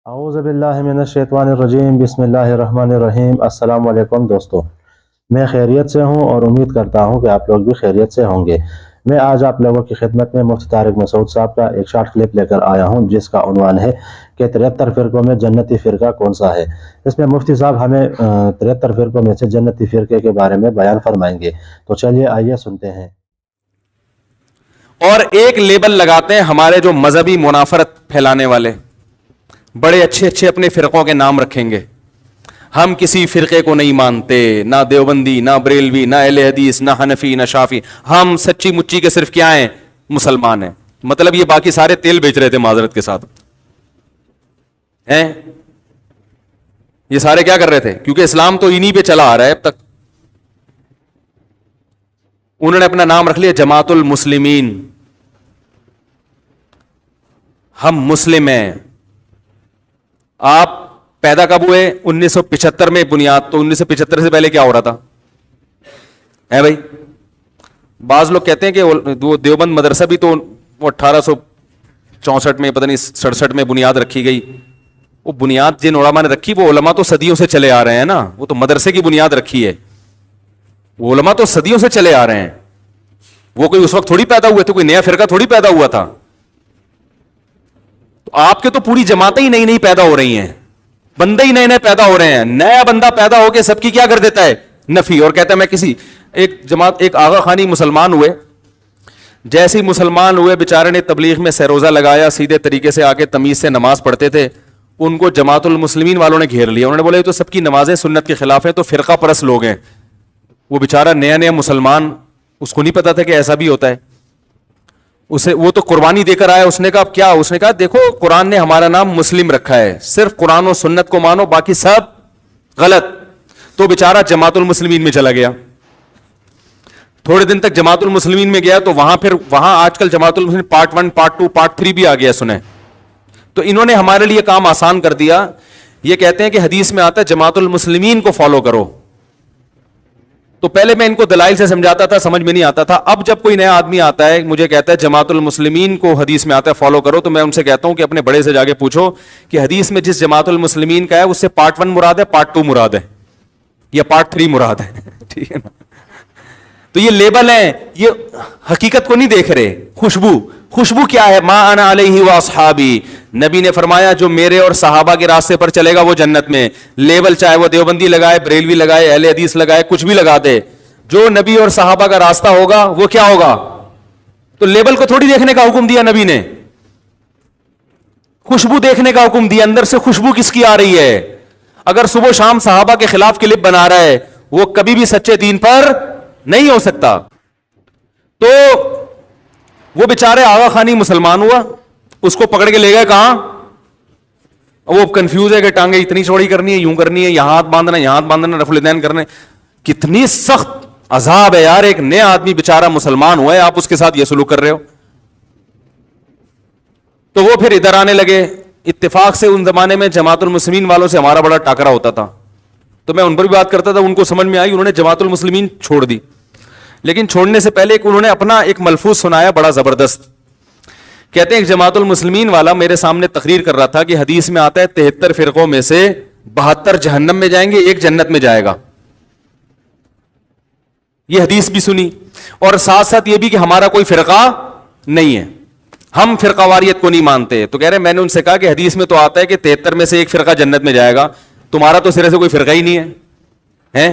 اعوذ باللہ من الشیطان الرجیم بسم اللہ الرحمن الرحیم۔ السلام علیکم دوستو، میں خیریت سے ہوں اور امید کرتا ہوں کہ آپ لوگ بھی خیریت سے ہوں گے۔ میں آج آپ لوگوں کی خدمت میں مفتی طارق مسعود صاحب کا ایک شارٹ کلپ لے کر آیا ہوں جس کا عنوان ہے کہ 73 فرقوں میں جنتی فرقہ کون سا ہے۔ اس میں مفتی صاحب ہمیں 73 فرقوں میں سے جنتی فرقے کے بارے میں بیان فرمائیں گے، تو چلیے آئیے سنتے ہیں۔ اور ایک لیبل لگاتے ہیں ہمارے جو مذہبی منافرت پھیلانے والے، بڑے اچھے اچھے اپنے فرقوں کے نام رکھیں گے۔ ہم کسی فرقے کو نہیں مانتے، نہ دیوبندی، نہ بریلوی، نہ اہل حدیث، نہ حنفی، نہ شافی، ہم سچی مچی کے صرف کیا ہیں؟ مسلمان ہیں۔ مطلب یہ باقی سارے تیل بیچ رہے تھے معذرت کے ساتھ ہیں، یہ سارے کیا کر رہے تھے؟ کیونکہ اسلام تو انہی پہ چلا آ رہا ہے اب تک۔ انہوں نے اپنا نام رکھ لیا جماعت المسلمین، ہم مسلم ہیں۔ آپ پیدا کب ہوئے؟ 1975 میں بنیاد، تو 1975 سے پہلے کیا ہو رہا تھا ہے بھائی؟ بعض لوگ کہتے ہیں کہ وہ دیوبند مدرسہ بھی تو وہ 1864 میں پتہ نہیں 67 میں بنیاد رکھی گئی۔ وہ بنیاد جن علماء نے رکھی وہ علماء تو صدیوں سے چلے آ رہے ہیں نا، وہ تو مدرسے کی بنیاد رکھی ہے، وہ علماء تو صدیوں سے چلے آ رہے ہیں، وہ کوئی اس وقت تھوڑی پیدا ہوئے تھے، کوئی نیا فرقہ تھوڑی پیدا ہوا تھا۔ تو آپ کے تو پوری جماعتیں ہی نئی نئی پیدا ہو رہی ہیں، بندے ہی نئے نئے پیدا ہو رہے ہیں۔ نیا بندہ پیدا ہو کے سب کی کیا کر دیتا ہے؟ نفی، اور کہتا ہے میں کسی ایک جماعت، ایک آغا خانی مسلمان ہوئے، جیسے ہی مسلمان ہوئے بیچارے نے تبلیغ میں سروزہ لگایا، سیدھے طریقے سے آگے تمیز سے نماز پڑھتے تھے، ان کو جماعت المسلمین والوں نے گھیر لیا۔ انہوں نے بولا یہ تو سب کی نمازیں سنت کے خلاف ہیں، تو فرقہ پرست لوگ ہیں۔ وہ بیچارہ نیا نیا مسلمان، اس کو نہیں پتا تھا کہ ایسا بھی ہوتا ہے، اسے وہ تو قربانی دے کر آیا۔ اس نے کہا کیا؟ اس نے کہا دیکھو قرآن نے ہمارا نام مسلم رکھا ہے، صرف قرآن و سنت کو مانو، باقی سب غلط۔ تو بیچارہ جماعت المسلمین میں چلا گیا، تھوڑے دن تک جماعت المسلمین میں گیا، تو وہاں آج کل جماعت المسلمین پارٹ 1 پارٹ 2 پارٹ 3 بھی آ گیا سنیں۔ تو انہوں نے ہمارے لیے کام آسان کر دیا، یہ کہتے ہیں کہ حدیث میں آتا ہے جماعت المسلمین کو فالو کرو۔ تو پہلے میں ان کو دلائل سے سمجھاتا تھا، سمجھ میں نہیں آتا تھا۔ اب جب کوئی نیا آدمی آتا ہے مجھے کہتا ہے جماعت المسلمین کو حدیث میں آتا ہے فالو کرو، تو میں ان سے کہتا ہوں کہ اپنے بڑے سے جا کے پوچھو کہ حدیث میں جس جماعت المسلمین کا ہے اس سے پارٹ 1 مراد ہے، پارٹ 2 مراد ہے، یا پارٹ 3 مراد ہے؟ ٹھیک ہے نا؟ تو یہ لیبل ہیں، یہ حقیقت کو نہیں دیکھ رہے۔ خوشبو کیا ہے؟ ما انا علیہ واصحابی، نبی نے فرمایا جو میرے اور صحابہ کے راستے پر چلے گا وہ جنت میں۔ لیبل چاہے وہ دیوبندی لگائے، بریلوی لگائے، اہل حدیث لگائے، کچھ بھی لگا دے، جو نبی اور صحابہ کا راستہ ہوگا وہ کیا ہوگا؟ تو لیبل کو تھوڑی دیکھنے کا حکم دیا نبی نے، خوشبو دیکھنے کا حکم دیا، اندر سے خوشبو کس کی آ رہی ہے۔ اگر صبح شام صحابہ کے خلاف کلپ بنا رہا ہے وہ کبھی بھی سچے دین پر نہیں ہو سکتا۔ تو وہ بیچارے آغا خانی مسلمان ہوا، اس کو پکڑ کے لے گئے کہاں؟ وہ کنفیوز ہے کہ ٹانگیں اتنی چوڑی کرنی ہے، یوں کرنی ہے، یہاں ہاتھ باندھنا، یہاں ہاتھ باندھنا، رفع الیدین کرنے۔ کتنی سخت عذاب ہے یار، ایک نیا آدمی بیچارہ مسلمان ہوا ہے، آپ اس کے ساتھ یہ سلوک کر رہے ہو۔ تو وہ پھر ادھر آنے لگے۔ اتفاق سے ان زمانے میں جماعت المسلمین والوں سے ہمارا بڑا ٹاکرا ہوتا تھا، تو میں ان پر بھی بات کرتا تھا، ان کو سمجھ میں آئی، انہوں نے جماعت المسلمین چھوڑ دی۔ لیکن چھوڑنے سے پہلے انہوں نے اپنا ایک ملفوظ سنایا بڑا زبردست۔ کہتے ہیں ایک جماعت المسلمین والا میرے سامنے تقریر کر رہا تھا کہ حدیث میں آتا ہے 73 فرقوں میں سے 72 جہنم میں جائیں گے، ایک جنت میں جائے گا۔ یہ حدیث بھی سنی، اور ساتھ ساتھ یہ بھی کہ ہمارا کوئی فرقہ نہیں ہے، ہم فرقہ واریت کو نہیں مانتے۔ تو کہہ رہے میں نے ان سے کہا کہ حدیث میں تو آتا ہے کہ 73 میں سے ایک فرقہ جنت میں جائے گا، تمہارا تو سرے سے کوئی فرقہ ہی نہیں ہے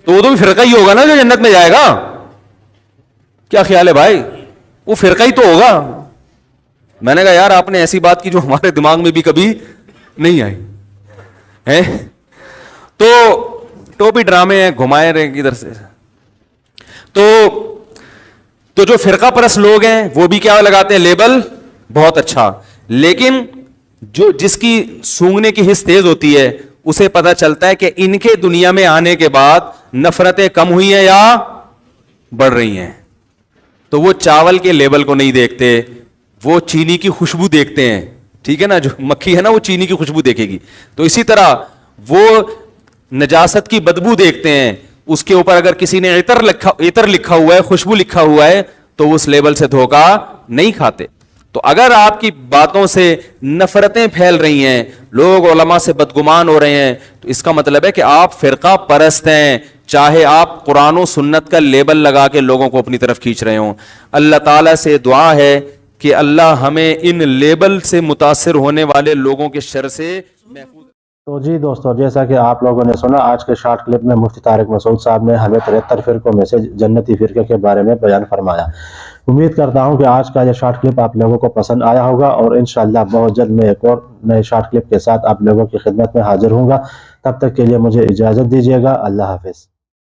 تو وہ تو بھی فرقہ ہی ہوگا نا جو جنت میں جائے گا۔ کیا خیال ہے بھائی؟ وہ فرقہ ہی تو ہوگا۔ میں نے کہا یار آپ نے ایسی بات کی جو ہمارے دماغ میں بھی کبھی نہیں آئی ہے۔ تو ٹوپی ڈرامے ہیں، گھمائے رہے ادھر سے۔ تو جو فرقہ پرست لوگ ہیں وہ بھی کیا لگاتے ہیں؟ لیبل، بہت اچھا۔ لیکن جس کی سونگنے کی حس تیز ہوتی ہے اسے پتا چلتا ہے کہ ان کے دنیا میں آنے کے بعد نفرتیں کم ہوئی ہیں یا بڑھ رہی ہیں۔ تو وہ چاول کے لیبل کو نہیں دیکھتے، وہ چینی کی خوشبو دیکھتے ہیں، ٹھیک ہے نا؟ جو مکھی ہے نا وہ چینی کی خوشبو دیکھے گی، تو اسی طرح وہ نجاست کی بدبو دیکھتے ہیں، اس کے اوپر اگر کسی نے عطر لکھا ہوا ہے، خوشبو لکھا ہوا ہے، تو اس لیبل سے دھوکا نہیں کھاتے۔ تو اگر آپ کی باتوں سے نفرتیں پھیل رہی ہیں، لوگ علماء سے بدگمان ہو رہے ہیں، تو اس کا مطلب ہے کہ آپ فرقہ پرست ہیں، چاہے آپ قرآن و سنت کا لیبل لگا کے لوگوں کو اپنی طرف کھینچ رہے ہوں۔ اللہ تعالیٰ سے دعا ہے کہ اللہ ہمیں ان لیبل سے متاثر ہونے والے لوگوں کے شر سے محفوظ۔ تو جی دوستو، جیسا کہ آپ لوگوں نے سنا، آج کے شارٹ کلپ میں مفتی طارق مسعود صاحب نے ہمیں 73 فرقوں میں سے جنتی فرقے کے بارے میں بیان فرمایا۔ امید کرتا ہوں کہ آج کا یہ شارٹ کلپ آپ لوگوں کو پسند آیا ہوگا، اور انشاءاللہ بہت جلد میں ایک اور نئے شارٹ کلپ کے ساتھ آپ لوگوں کی خدمت میں حاضر ہوں گا۔ تب تک کے لیے مجھے اجازت دیجیے گا۔ اللہ حافظ۔